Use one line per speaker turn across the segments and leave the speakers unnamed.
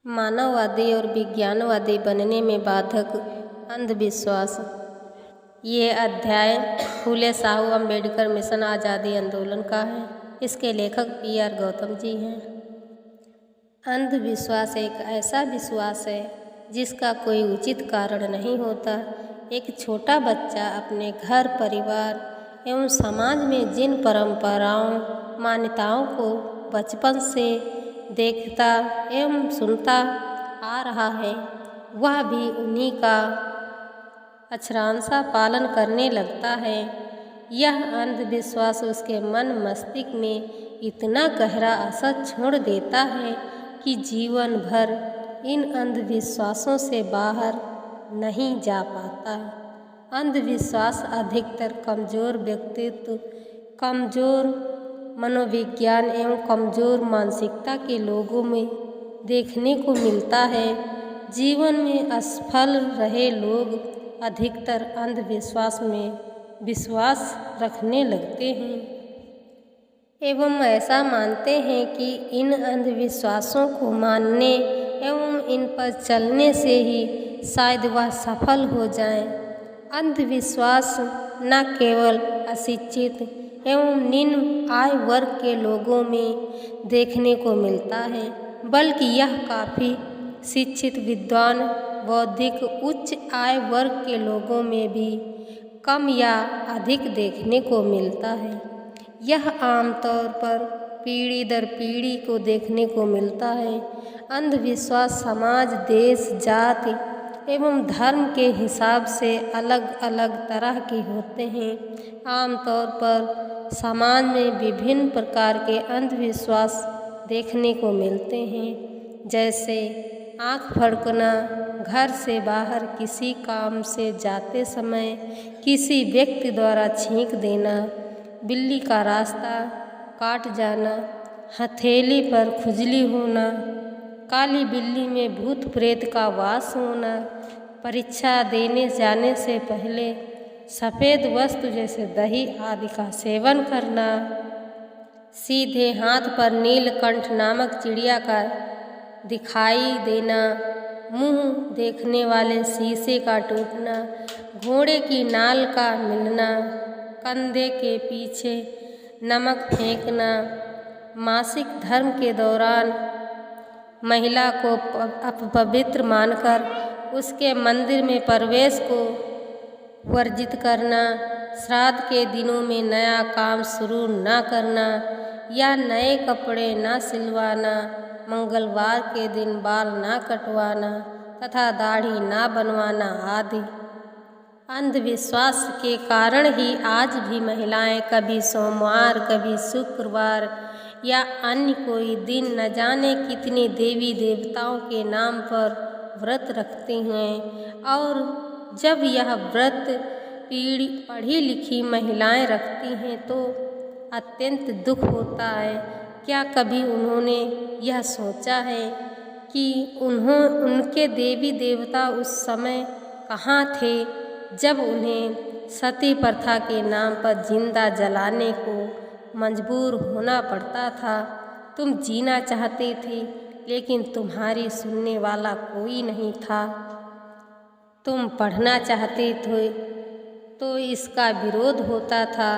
मानववादी और विज्ञानवादी बनने में बाधक अंधविश्वास। ये अध्याय फूले साहू अम्बेडकर मिशन आज़ादी आंदोलन का है। इसके लेखक PR गौतम जी हैं। अंधविश्वास एक ऐसा विश्वास है जिसका कोई उचित कारण नहीं होता। एक छोटा बच्चा अपने घर, परिवार एवं समाज में जिन परंपराओं, मान्यताओं को बचपन से देखता एवं सुनता आ रहा है, वह भी उन्हीं का अक्षरांशः पालन करने लगता है। यह अंधविश्वास उसके मन मस्तिष्क में इतना गहरा असर छोड़ देता है कि जीवन भर इन अंधविश्वासों से बाहर नहीं जा पाता। अंधविश्वास अधिकतर कमज़ोर व्यक्तित्व, कमज़ोर मनोविज्ञान एवं कमज़ोर मानसिकता के लोगों में देखने को मिलता है। जीवन में असफल रहे लोग अधिकतर अंधविश्वास में विश्वास रखने लगते हैं एवं ऐसा मानते हैं कि इन अंधविश्वासों को मानने एवं इन पर चलने से ही शायद वह सफल हो जाएं। अंधविश्वास न केवल अशिक्षित एवं निम्न आय वर्ग के लोगों में देखने को मिलता है, बल्कि यह काफ़ी शिक्षित, विद्वान, बौद्धिक, उच्च आय वर्ग के लोगों में भी कम या अधिक देखने को मिलता है। यह आमतौर पर पीढ़ी दर पीढ़ी को देखने को मिलता है। अंधविश्वास समाज, देश, जाति एवं धर्म के हिसाब से अलग अलग तरह के होते हैं। आमतौर पर समाज में विभिन्न प्रकार के अंधविश्वास देखने को मिलते हैं, जैसे आँख फड़कना, घर से बाहर किसी काम से जाते समय किसी व्यक्ति द्वारा छींक देना, बिल्ली का रास्ता काट जाना, हथेली पर खुजली होना, काली बिल्ली में भूत प्रेत का वास होना, परीक्षा देने जाने से पहले सफ़ेद वस्तु जैसे दही आदि का सेवन करना, सीधे हाथ पर नीलकंठ नामक चिड़िया का दिखाई देना, मुंह देखने वाले शीशे का टूटना, घोड़े की नाल का मिलना, कंधे के पीछे नमक फेंकना, मासिक धर्म के दौरान महिला को अपवित्र मानकर उसके मंदिर में प्रवेश को वर्जित करना, श्राद्ध के दिनों में नया काम शुरू न करना या नए कपड़े न सिलवाना, मंगलवार के दिन बाल न कटवाना तथा दाढ़ी न बनवाना आदि। अंधविश्वास के कारण ही आज भी महिलाएं कभी सोमवार, कभी शुक्रवार या अन्य कोई दिन न जाने कितने देवी देवताओं के नाम पर व्रत रखते हैं। और जब यह व्रत पढ़ी लिखी महिलाएं रखती हैं तो अत्यंत दुख होता है। क्या कभी उन्होंने यह सोचा है कि उनके देवी देवता उस समय कहाँ थे जब उन्हें सती प्रथा के नाम पर जिंदा जलाने को मजबूर होना पड़ता था? तुम जीना चाहती थी, लेकिन तुम्हारी सुनने वाला कोई नहीं था। तुम पढ़ना चाहती थे तो इसका विरोध होता था,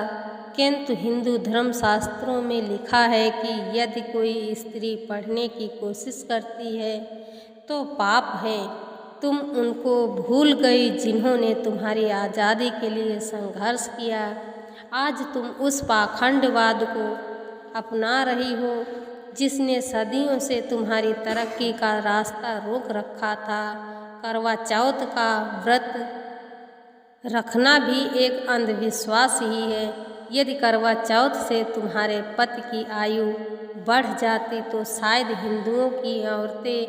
किंतु हिंदू धर्मशास्त्रों में लिखा है कि यदि कोई स्त्री पढ़ने की कोशिश करती है तो पाप है। तुम उनको भूल गई जिन्होंने तुम्हारी आज़ादी के लिए संघर्ष किया। आज तुम उस पाखंडवाद को अपना रही हो जिसने सदियों से तुम्हारी तरक्की का रास्ता रोक रखा था। करवा चौथ का व्रत रखना भी एक अंधविश्वास ही है। यदि करवा चौथ से तुम्हारे पति की आयु बढ़ जाती तो शायद हिंदुओं की औरतें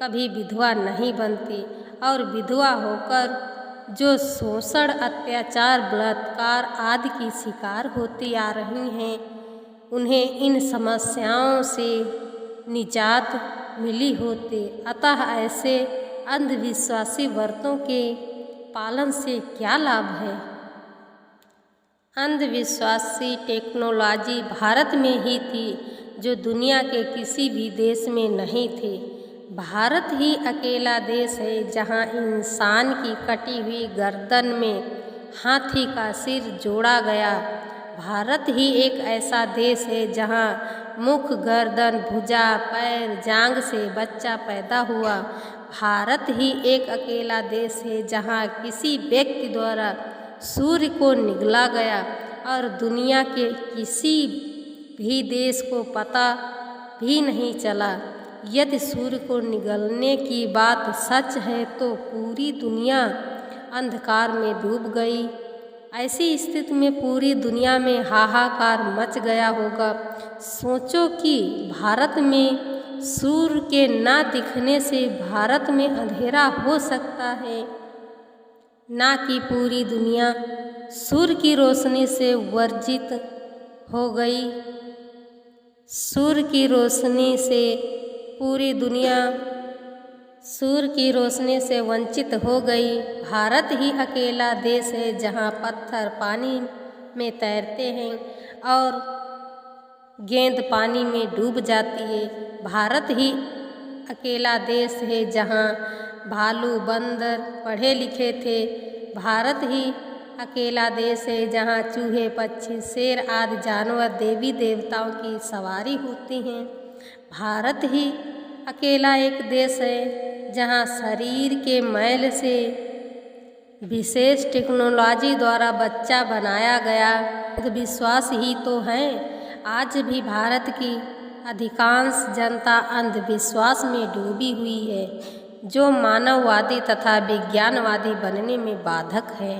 कभी विधवा नहीं बनती और विधवा होकर जो शोषण, अत्याचार, बलात्कार आदि की शिकार होती आ रही हैं, उन्हें इन समस्याओं से निजात मिली होती। अतः ऐसे अंधविश्वासी व्रतों के पालन से क्या लाभ है? अंधविश्वासी टेक्नोलॉजी भारत में ही थी जो दुनिया के किसी भी देश में नहीं थी। भारत ही अकेला देश है जहाँ इंसान की कटी हुई गर्दन में हाथी का सिर जोड़ा गया। भारत ही एक ऐसा देश है जहाँ मुख, गर्दन, भुजा, पैर, जांघ से बच्चा पैदा हुआ। भारत ही एक अकेला देश है जहाँ किसी व्यक्ति द्वारा सूर्य को निगला गया और दुनिया के किसी भी देश को पता भी नहीं चला। यदि सूर्य को निगलने की बात सच है तो पूरी दुनिया अंधकार में डूब गई। ऐसी स्थिति में पूरी दुनिया में हाहाकार मच गया होगा। सोचो कि भारत में सूर्य के ना दिखने से भारत में अंधेरा हो सकता है, ना कि पूरी दुनिया सूर्य की रोशनी से वर्जित हो गई। सूर्य की रोशनी से पूरी दुनिया सूर्य की रोशनी से वंचित हो गई। भारत ही अकेला देश है जहाँ पत्थर पानी में तैरते हैं और गेंद पानी में डूब जाती है। भारत ही अकेला देश है जहाँ भालू, बंदर पढ़े लिखे थे। भारत ही अकेला देश है जहाँ चूहे, पक्षी, शेर आदि जानवर देवी देवताओं की सवारी होती हैं। भारत ही अकेला एक देश है जहाँ शरीर के मैल से विशेष टेक्नोलॉजी द्वारा बच्चा बनाया गया। अंधविश्वास ही तो है। आज भी भारत की अधिकांश जनता अंधविश्वास में डूबी हुई है, जो मानववादी तथा विज्ञानवादी बनने में बाधक है।